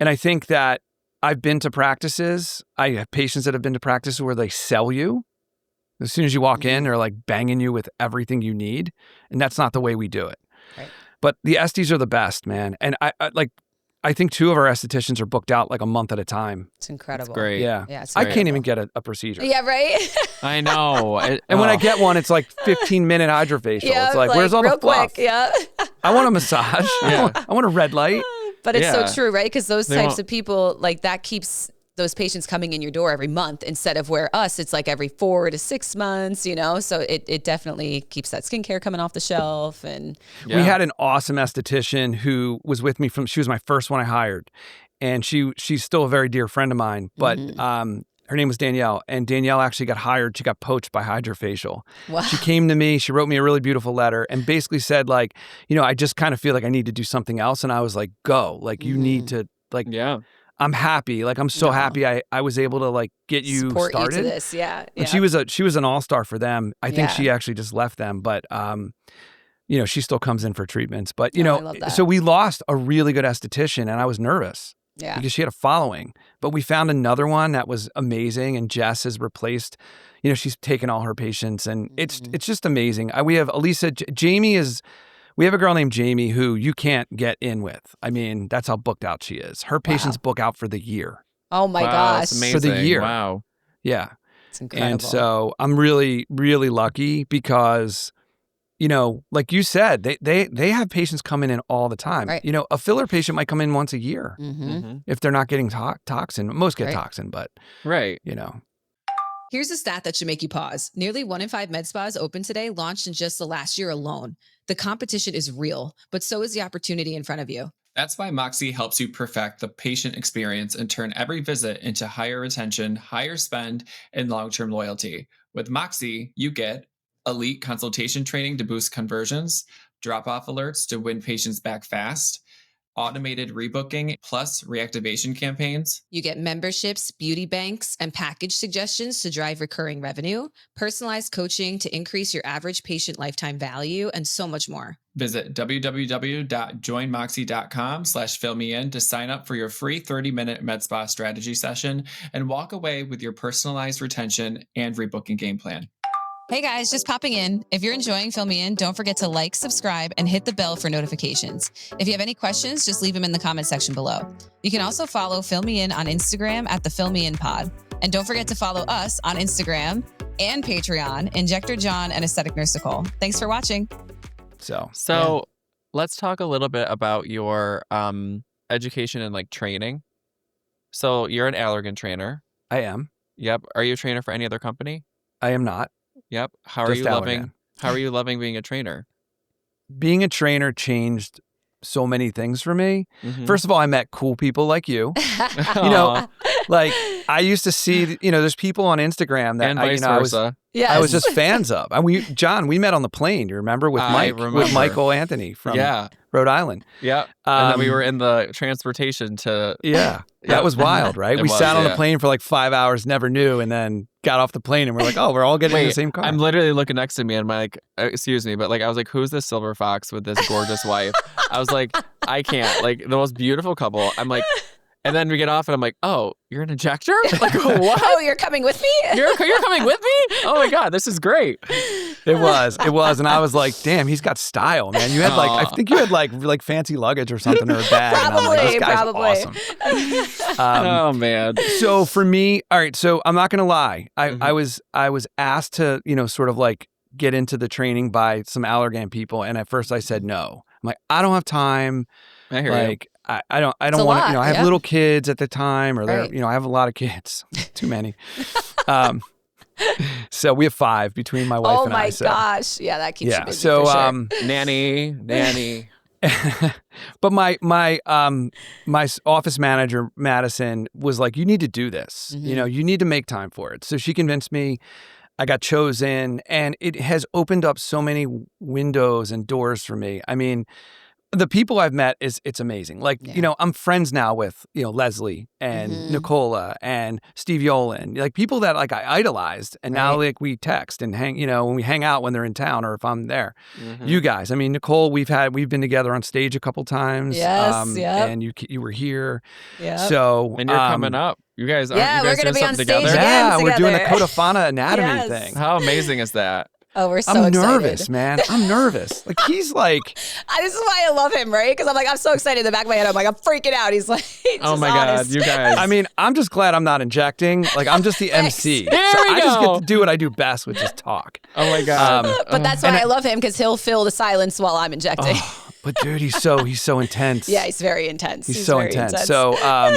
I think that I've been to practices. I have patients that have been to practices where they sell you As soon as you walk in, they're like banging you with everything you need. And that's not the way we do it. Right. But the Esties are the best, man. And I think 2 of our estheticians are booked out like a month at a time. It's incredible. It's great. Yeah. It's I can't even get a procedure. Yeah, right? I know. And when I get one, it's like 15-minute hydrofacial. Yeah, it's like, where's all the real fluff? quick. Yeah. I want a massage. Yeah. I want a red light. But it's Yeah. so true, right? Because those They types won't- of people, like that keeps those patients coming in your door every month instead of where us, it's like every 4 to 6 months, you know? So it definitely keeps that skincare coming off the shelf. And We had an awesome esthetician who was with me she was my first one I hired. And she's still a very dear friend of mine, but her name was Danielle. And Danielle actually got hired. She got poached by Hydrofacial. wow. She came to me. She wrote me a really beautiful letter and basically said, like, you know, I just kind of feel like I need to do something else. And I was like, go. Like, you need to, like, Yeah. I'm happy. Like, I'm so happy I was able to, like, get you Support started. you to this. Yeah. And she was an all-star for them. I think she actually just left them. But, you know, she still comes in for treatments. But, you I know, love that. so we lost a really good esthetician and I was nervous. Yeah. Because she had a following. But we found another one that was amazing, and Jess has replaced, you know, she's taken all her patients, and it's just amazing. We have Elisa, we have a girl named Jamie who you can't get in with. I mean, that's how booked out she is. Her patients book out for the year. Oh my Wow, gosh. that's amazing. For the year. Wow. Yeah. It's incredible. And so I'm really, really lucky because, you know, like you said, they have patients coming in all the time. Right. You know, a filler patient might come in once a year if they're not getting toxin. Most get toxin, but, Right. you know. Here's a stat that should make you pause. Nearly 1 in 5 med spas open today launched in just the last year alone. The competition is real, but so is the opportunity in front of you. That's why Moxie helps you perfect the patient experience and turn every visit into higher retention, higher spend, and long-term loyalty. With Moxie, you get elite consultation training to boost conversions, drop-off alerts to win patients back fast, automated rebooking plus reactivation campaigns. You get memberships, beauty banks, and package suggestions to drive recurring revenue, personalized coaching to increase your average patient lifetime value, and so much more. Visit www.joinmoxie.com/fillmein to sign up for your free 30-minute med spa strategy session and walk away with your personalized retention and rebooking game plan. Hey guys, just popping in. If you're enjoying Fill Me In, don't forget to like, subscribe, and hit the bell for notifications. If you have any questions, just leave them in the comment section below. You can also follow Fill Me In on Instagram at the Fill Me In Pod. And don't forget to follow us on Instagram and Patreon, Injector Jon and Aesthetic Nurse Nicole. Thanks for watching. So let's talk a little bit about your education and like training. So you're an Allergan trainer. I am. Yep. Are you a trainer for any other company? I am not. Yep. How are Just you loving? Allergan. How are you loving being a trainer? Being a trainer changed so many things for me. Mhm. First of all, I met cool people like you. You know, like I used to see, you know, there's people on Instagram that and I, vice you know, versa. I was just fans of. And John, we met on the plane. You remember with remember. Michael Anthony from Rhode Island. Yeah. And then we were in the transportation to. Yeah. That was wild, right? We sat on the plane for like 5 hours, never knew, and then got off the plane and we're like, oh, we're all getting in the same car. I'm literally looking next to me and I'm like, excuse me, but like I was like, who's this silver fox with this gorgeous wife? I was like, I can't. Like the most beautiful couple. I'm like, and then we get off and I'm like, oh, you're an injector? Like what? Oh, you're coming with me? You're coming with me? Oh my God, this is great. It was. And I was like, damn, he's got style, man. You had like, I think you had like fancy luggage or something or a bag. And I'm like, this guy's awesome. Oh man. So for me, all right, so I'm not going to lie. I was asked to, you know, sort of like get into the training by some Allergan people. And at first I said no. I'm like, I don't have time. I hear like, you. I don't want to, you know, I have little kids at the time or they're, Right. you know, I have a lot of kids, too many. So we have 5 between my wife Oh and I. my So. gosh. Yeah, that keeps you busy So, for sure. Nanny. but my office manager, Madison, was like, you need to do this. You know, you need to make time for it. So she convinced me. I got chosen and it has opened up so many windows and doors for me. I mean, the people I've met it's amazing. Like, you know, I'm friends now with, you know, Leslie and Nicola and Steve Yolen, like people that like I idolized. And now like we text and hang, you know, when we hang out when they're in town or if I'm there. You guys, I mean, Nicole, we've been together on stage a couple times. Yes, And you were here. Yeah. So And you're coming up. You guys are we're going to be on stage together? again we're doing a Codafana anatomy thing. How amazing is that? Oh, we're so I'm excited. nervous, man. I'm nervous. Like he's like, this is why I love him, right? Because I'm so excited in the back of my head. I'm like, I'm freaking out. He's like, oh my God, you guys. I mean, I'm just glad I'm not injecting. Like I'm just the MC. I just get to do what I do best, which is talk. Oh my God. But that's why I love him, because he'll fill the silence while I'm injecting. But dude, he's so intense. Yeah, he's very intense. He's so intense. So, I'm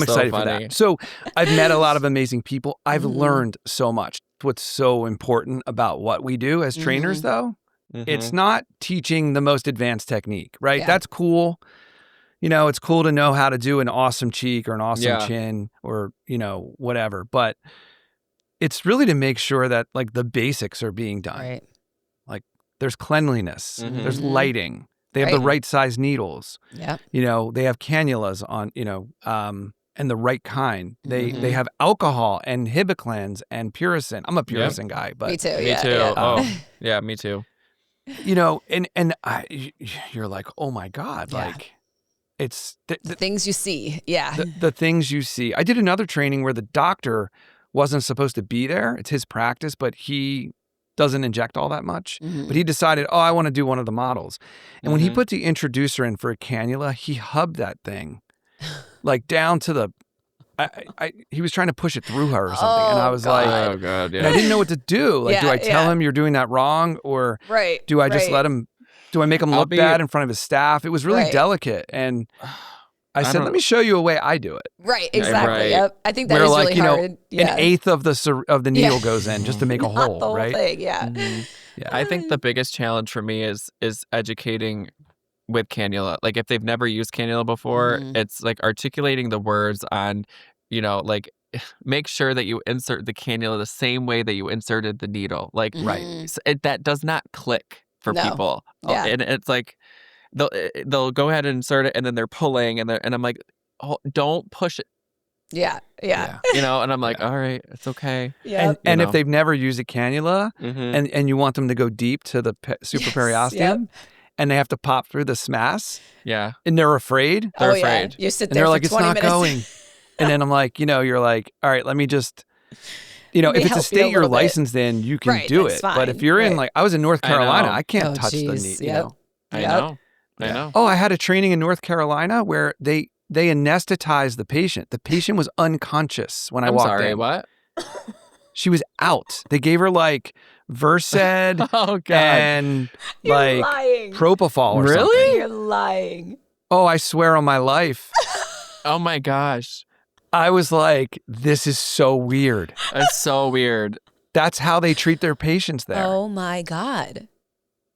excited for that. So I've met a lot of amazing people. I've learned so much. What's so important about what we do as trainers, though, it's not teaching the most advanced technique, right? Yeah. That's cool. It's cool to know how to do an awesome cheek or an awesome chin or, whatever. But it's really to make sure that like the basics are being done. Right. Like there's cleanliness, there's lighting. They have the right size needles. Yeah. They have cannulas on, and the right kind. They have alcohol and Hibiclens and Puricin. I'm a Puricin guy, but me too. Me too. Yeah. Oh, yeah, me too. And you're like, oh my God, like it's the things you see. Yeah. The things you see. I did another training where the doctor wasn't supposed to be there. It's his practice, but he doesn't inject all that much. But he decided, I want to do one of the models. And when he put the introducer in for a cannula, he hubbed that thing like down to the, he was trying to push it through her or something. And I was like, oh God, yeah. And I didn't know what to do. Like, do I tell him you're doing that wrong? Or do I just let him, do I make him look bad in front of his staff? It was really delicate. And I said, let me show you a way I do it. Right, exactly. Right. Yep. I think that is really hard. An eighth of the needle goes in just to make a hole, the whole right? Thing, yeah. Yeah. I think the biggest challenge for me is educating with cannula. Like if they've never used cannula before, it's like articulating the words on, like make sure that you insert the cannula the same way that you inserted the needle. Like that does not click for people. Yeah. And it's like they'll go ahead and insert it and then they're pulling and I'm like, don't push it. Yeah. And I'm like, all right, it's okay. Yeah. And if they've never used a cannula and you want them to go deep to the superperiosteum and they have to pop through the SMAS, and they're afraid. They're afraid. You sit and there they're for like, 20 it's not minutes. going. And then I'm like, you're like, all right, let me just, if it's a state you're licensed in, you can do it. Fine. But if you're in I was in North Carolina, I can't touch the needle. I know. Oh, I had a training in North Carolina where they anesthetized the patient. The patient was unconscious when I walked in. What? She was out. They gave her like Versed and like lying. Propofol or something. Really? You're lying. Oh, I swear on my life. Oh my gosh. I was like, this is so weird. That's so weird. That's how they treat their patients there. Oh my God.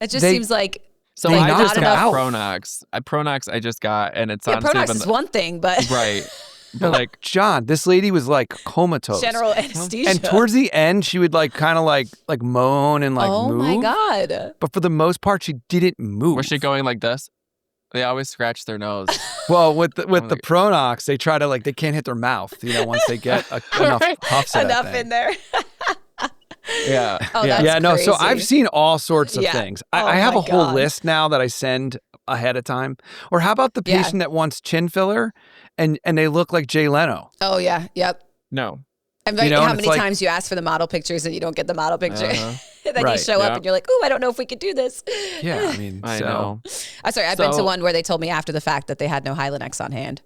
It just seems like. So like I just got out. Pronox. Pronox I just got, and it's honestly Pronox is one thing, but right. But like John, this lady was like comatose. General anesthesia. And towards the end, she would like kind of like moan and like move. Oh my God. But for the most part, she didn't move. Was she going like this? They always scratch their nose. Well, with the Pronox, they try to they can't hit their mouth. Once they get enough puffs of enough that thing. in there. Yeah. Oh, that's no. crazy. So I've seen all sorts of things. I have a whole list now that I send ahead of time. Or how about the patient that wants chin filler and they look like Jay Leno? Oh yeah. Yep. No. And how many times you ask for the model pictures and you don't get the model picture? And then you show up and you're like, "Ooh, I don't know if we could do this." Yeah, I mean, I know. I'm sorry. I've been to one where they told me after the fact that they had no Hylenex on hand.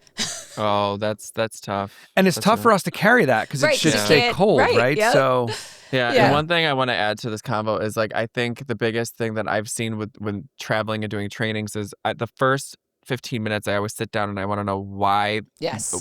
Oh, that's tough. And it's tough for us to carry that because it should stay cold, right? Yep. So. Yeah, and one thing I want to add to this convo is I think the biggest thing that I've seen when traveling and doing trainings is the first 15 minutes I always sit down and I want to know why,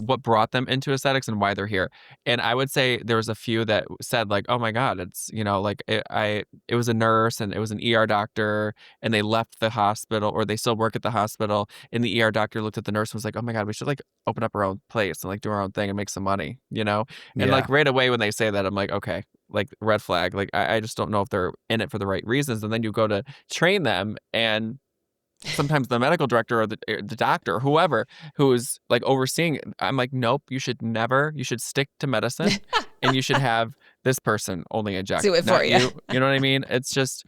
what brought them into aesthetics and why they're here. And I would say there was a few that said oh my God, it's it was a nurse and it was an ER doctor and they left the hospital or they still work at the hospital and the ER doctor looked at the nurse and was like, oh my God, we should open up our own place and do our own thing and make some money, And right away when they say that, I'm like, okay. Red flag. I just don't know if they're in it for the right reasons. And then you go to train them and sometimes the medical director or the doctor or whoever who's overseeing, I'm like, nope, you should stick to medicine and you should have this person only inject. Do it for you. You know what I mean? It's just,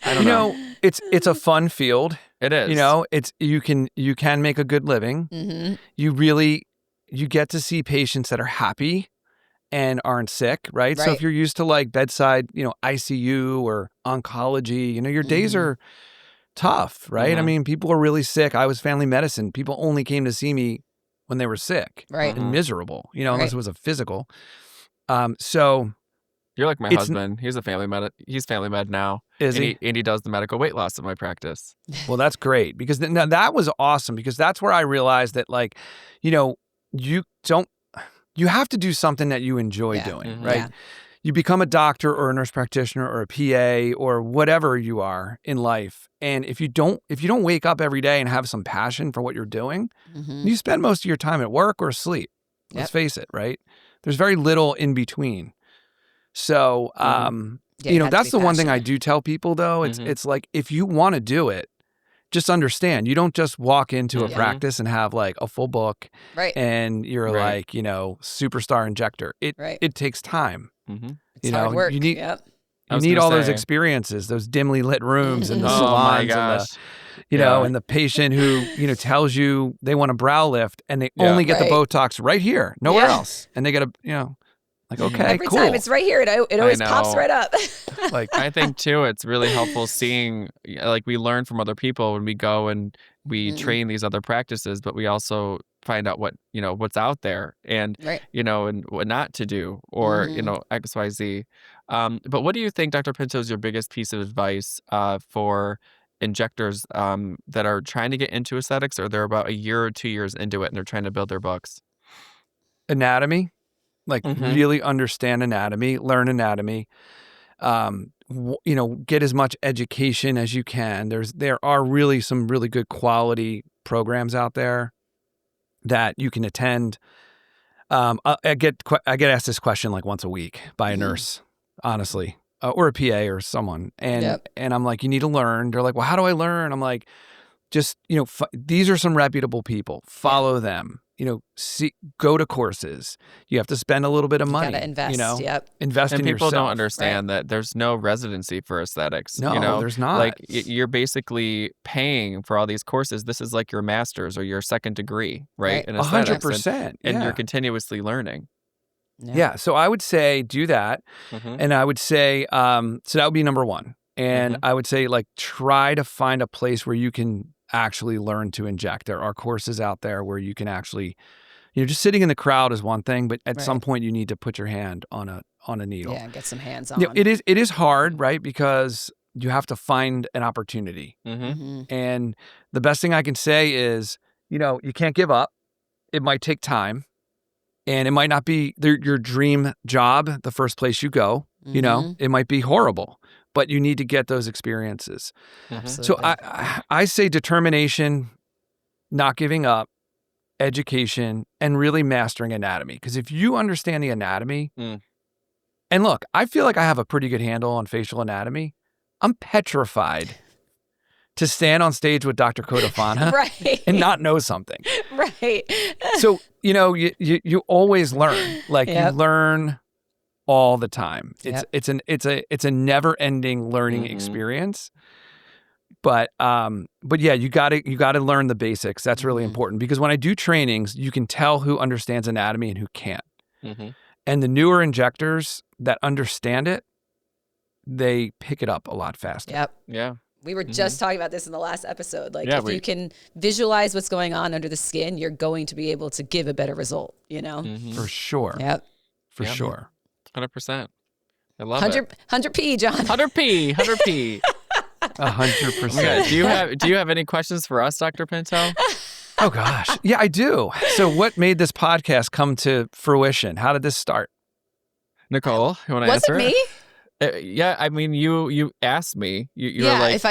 I don't know. It's a fun field. It is. It's you can make a good living. Mm-hmm. You really you get to see patients that are happy and aren't sick, right? So if you're used to like bedside, ICU or oncology, your days are tough, right? I mean, people are really sick. I was family medicine. People only came to see me when they were sick and miserable, unless it was a physical. So you're like my husband. He's family med now. Is he? And he does the medical weight loss in my practice. Well, that's great because now that was awesome because that's where I realized that like, you have to do something that you enjoy doing, right? Yeah. You become a doctor or a nurse practitioner or a PA or whatever you are in life. And if you don't wake up every day and have some passion for what you're doing, you spend most of your time at work or asleep. Let's face it, right? There's very little in between. So, that's the one thing I do tell people though. It's like, if you want to do it, just understand, you don't just walk into a practice and have like a full book and you're like, superstar injector. It takes time. It's hard work. You need all those experiences, those dimly lit rooms and the salons and the patient who, tells you they want a brow lift and they only get the Botox right here, nowhere else. And they get like, okay, every time it's right here. It always pops right up. Like, I think too, it's really helpful seeing, like, we learn from other people when we go and we train these other practices, but we also find out what's out there and, and what not to do or, X, Y, Z. But what do you think, Dr. Pinto, is your biggest piece of advice for injectors that are trying to get into aesthetics, or they're about a year or 2 years into it and they're trying to build their books? Anatomy. Like really understand anatomy, learn anatomy, get as much education as you can. There are really some really good quality programs out there that you can attend. I get asked this question like once a week by a nurse, honestly, or a PA or someone. And I'm like, you need to learn. They're like, well, how do I learn? I'm like, just, these are some reputable people. Follow them. Go to courses. You have to spend a little bit of money. You gotta invest. Invest in yourself. And people don't understand that there's no residency for aesthetics. No, there's not. Like, you're basically paying for all these courses. This is like your master's or your second degree, right? In aesthetics. 100%. And you're continuously learning. Yeah. So I would say do that. And I would say, so that would be number one. And I would say, like, try to find a place where you can actually learn to inject. There are courses out there where you can actually, just sitting in the crowd is one thing, but at some point you need to put your hand on a needle. Yeah, get some hands on. It is hard, right? Because you have to find an opportunity. And the best thing I can say is, you can't give up. It might take time, and it might not be your dream job the first place you go. It might be horrible, but you need to get those experiences. So I say determination, not giving up, education, and really mastering anatomy. Because if you understand the anatomy, and look, I feel like I have a pretty good handle on facial anatomy. I'm petrified to stand on stage with Dr. Kodafana and not know something. So, you always learn. Like, you learn all the time. It's a never-ending learning experience. But yeah, you got to learn the basics. That's really important, because when I do trainings, you can tell who understands anatomy and who can't. And the newer injectors that understand it, they pick it up a lot faster. We were just talking about this in the last episode. Like, if you can visualize what's going on under the skin, you're going to be able to give a better result, For sure. For sure. 100%. I love 100p, Jon. 100p. 100%. Do you have any questions for us, Dr. Pinto? Oh gosh. Yeah, I do. So what made this podcast come to fruition? How did this start? Nicole, you want to answer? Was it me? Yeah, I mean, you asked me. You were like,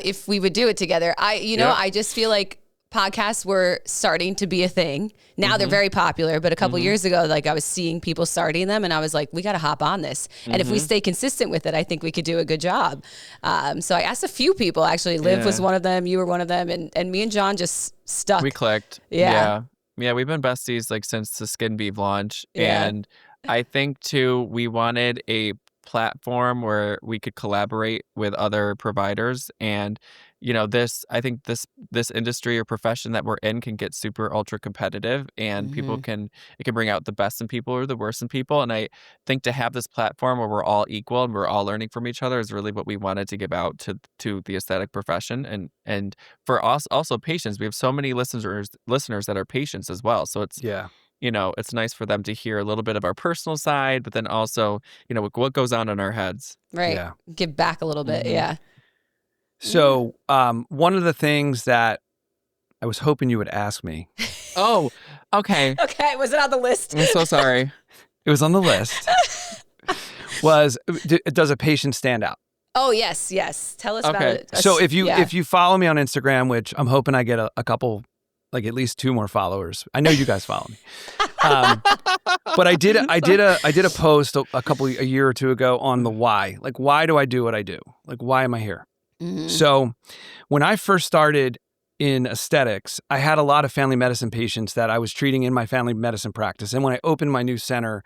if we would do it together. I just feel like podcasts were starting to be a thing. Now they're very popular, but a couple years ago, like, I was seeing people starting them, and I was like, we got to hop on this. And if we stay consistent with it, I think we could do a good job. So I asked a few people, actually. Liv was one of them. You were one of them. And me and Jon just stuck. We clicked. Yeah, we've been besties like since the Skin Vive launch. And I think too, we wanted a platform where we could collaborate with other providers. And, I think this industry or profession that we're in can get super ultra competitive, and it can bring out the best in people or the worst in people. And I think to have this platform where we're all equal and we're all learning from each other is really what we wanted to give out to the aesthetic profession. And for us, also patients, we have so many listeners that are patients as well. So it's, it's nice for them to hear a little bit of our personal side, but then also, what goes on in our heads. Right. Yeah. Give back a little bit. Yeah. So one of the things that I was hoping you would ask me. Oh, okay. Okay. Was it on the list? I'm so sorry. It was on the list. Does a patient stand out? Oh, yes. Yes. Tell us about it. So if you follow me on Instagram, which I'm hoping I get a couple, like at least 2 more followers. I know you guys follow me. But I did a post a year or 2 ago on the why. Like, why do I do what I do? Like, why am I here? Mm-hmm. So when I first started in aesthetics, I had a lot of family medicine patients that I was treating in my family medicine practice. And when I opened my new center,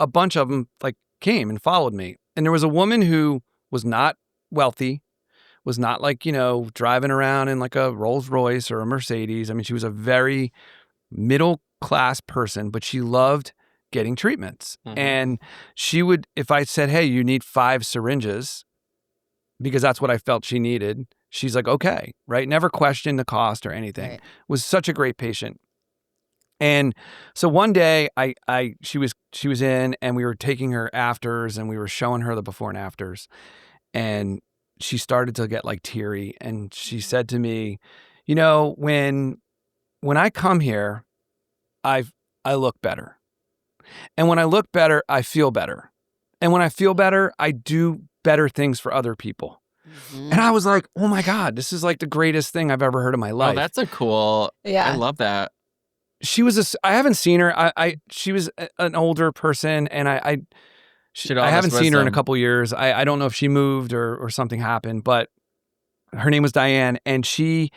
a bunch of them like came and followed me. And there was a woman who was not wealthy, was not like, driving around in like a Rolls Royce or a Mercedes. I mean, she was a very middle class person, but she loved getting treatments. Mm-hmm. And she would, if I said, hey, you need 5 syringes, because that's what I felt she needed, she's like, okay, right? Never questioned the cost or anything. Right. Was such a great patient. And so one day she was in, and we were taking her afters and we were showing her the before and afters. And she started to get like teary, and she said to me, when I come here, I look better. And when I look better, I feel better. And when I feel better, I do better things for other people. Mm-hmm. And I was like, oh my God, this is like the greatest thing I've ever heard in my life. Oh, that's a cool, I love that. She was I haven't seen her. She was an older person, and I haven't seen her in a couple years. I don't know if she moved or something happened, but her name was Diane, and she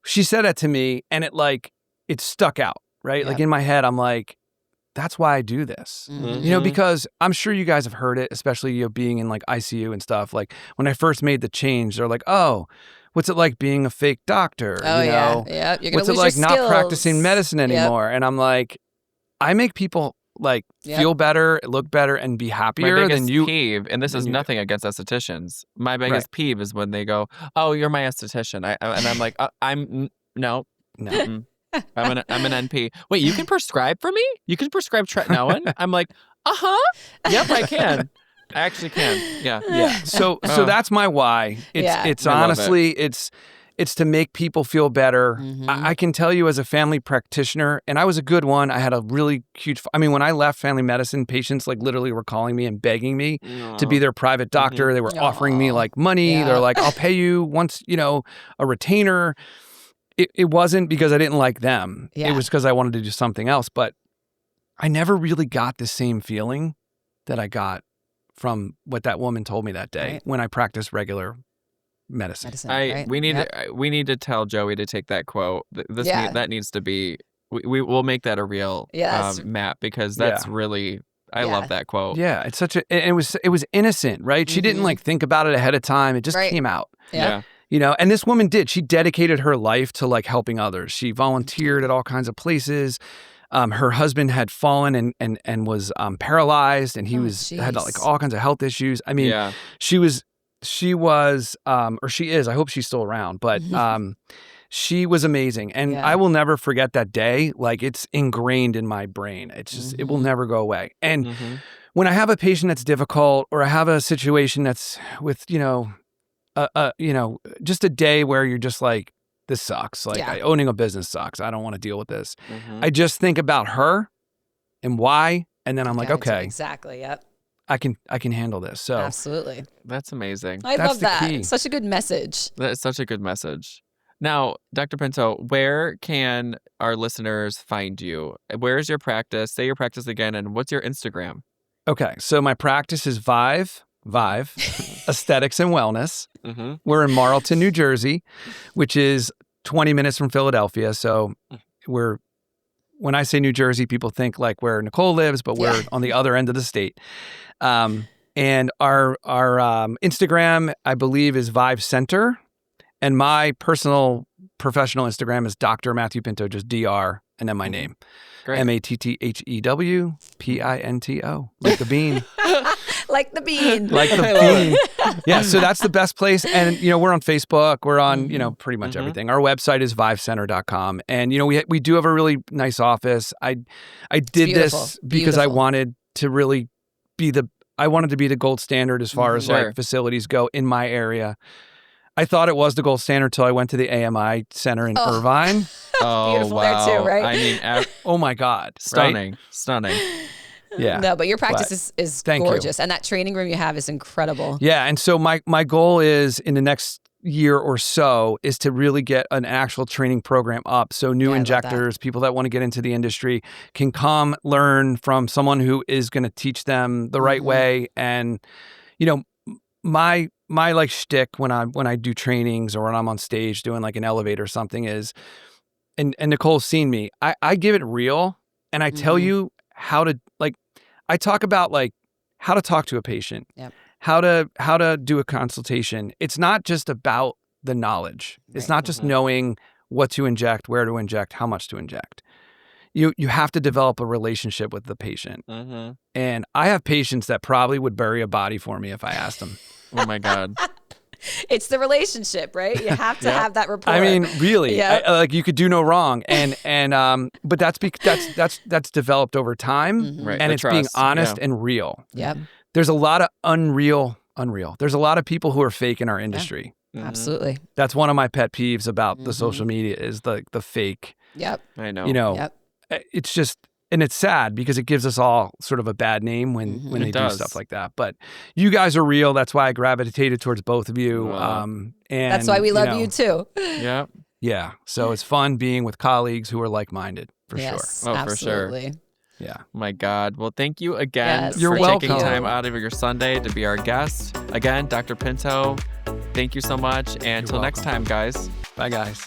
said that to me, and it stuck out, right? Yeah. Like in my head, I'm like, that's why I do this, because I'm sure you guys have heard it, especially being in like ICU and stuff. Like when I first made the change, they're like, oh, what's it like being a fake doctor? Oh, yeah. You're what's it like not practicing medicine anymore? Yep. And I'm like, I make people feel better, look better, and be happier than you. My biggest peeve, and this is nothing against estheticians, my biggest peeve is when they go, oh, you're my esthetician. And I'm like, I'm no. I'm an NP. Wait, you can prescribe for me? You can prescribe tretinoin? I'm like, yep, I can. I actually can. Yeah. So that's my why. It's honestly, it's to make people feel better. Mm-hmm. I can tell you as a family practitioner, and I was a good one. I had a really huge, when I left family medicine, patients literally were calling me and begging me to be their private doctor. Mm-hmm. They were offering me money. Yeah. They're like, I'll pay you once, a retainer. It wasn't because I didn't like them. Yeah. It was because I wanted to do something else. But I never really got the same feeling that I got from what that woman told me that day when I practiced regular medicine. We need to tell Joey to take that quote. That needs to be. We'll make that a real map, because that's really. I love that quote. Yeah, it's such a. It was innocent, right? She didn't think about it ahead of time. It just came out. Yeah. And this woman did. She dedicated her life to helping others. She volunteered at all kinds of places. Her husband had fallen and was paralyzed, and he had all kinds of health issues. I mean, she was, or she is. I hope she's still around, but she was amazing, and I will never forget that day. It's ingrained in my brain. It's just it will never go away. And when I have a patient that's difficult, or I have a situation that's with just a day where you're just like, this sucks. Owning a business sucks. I don't want to deal with this. Mm-hmm. I just think about her and why, and then I'm like, okay, exactly. Yep. I can handle this. So absolutely, that's amazing. I love that. Key. Such a good message. That's such a good message. Now, Dr. Pinto, where can our listeners find you? Where is your practice? Say your practice again, and what's your Instagram? Okay, so my practice is Vive Aesthetics and Wellness. Mm-hmm. We're in Marlton, New Jersey, which is 20 minutes from Philadelphia. So when I say New Jersey, people think where Nicole lives, but we're on the other end of the state. And And our Instagram, I believe, is Vive Center. And my personal professional Instagram is Dr. Matthew Pinto, just DR, and then my name. Great. MATTHEWPINTO, like the bean. Like the bean. Like the bean. Yeah, so that's the best place. And, we're on Facebook. We're on, pretty much everything. Our website is vivecenter.com. And, we do have a really nice office. I did this because I wanted to really be the gold standard as far as like facilities go in my area. I thought it was the gold standard until I went to the AMI Center in Irvine. Oh, beautiful wow. There too, right? I mean, oh my God. Stunning. Right? Stunning. Yeah. No, but your practice is gorgeous. And that training room you have is incredible. Yeah. And so my goal is in the next year or so is to really get an actual training program up. So new injectors, people that want to get into the industry can come learn from someone who is going to teach them the right way. And, my like shtick when I do trainings or when I'm on stage doing like an elevate or something is, and Nicole's seen me, I give it real and I tell you how to I talk about like how to talk to a patient, how to do a consultation. It's not just about the knowledge. It's not just knowing what to inject, where to inject, how much to inject. You have to develop a relationship with the patient. And I have patients that probably would bury a body for me if I asked them. Oh my God. It's the relationship, right? You have to have that rapport. I mean, really, like you could do no wrong, but that's developed over time, and it's trust. Being honest and real. Yep. There's a lot of unreal. There's a lot of people who are fake in our industry. Absolutely. That's one of my pet peeves about the social media is the fake. Yep. I know. It's just. And it's sad because it gives us all sort of a bad name when they do stuff like that. But you guys are real. That's why I gravitated towards both of you. And that's why we love you too. Yeah. Yeah. So it's fun being with colleagues who are like-minded, for sure. Oh, absolutely. For sure. Yeah. My God. Well, thank you again You're for welcome. taking time out of your Sunday to be our guest. Again, Dr. Pinto, thank you so much. And until next time, guys. Bye, guys.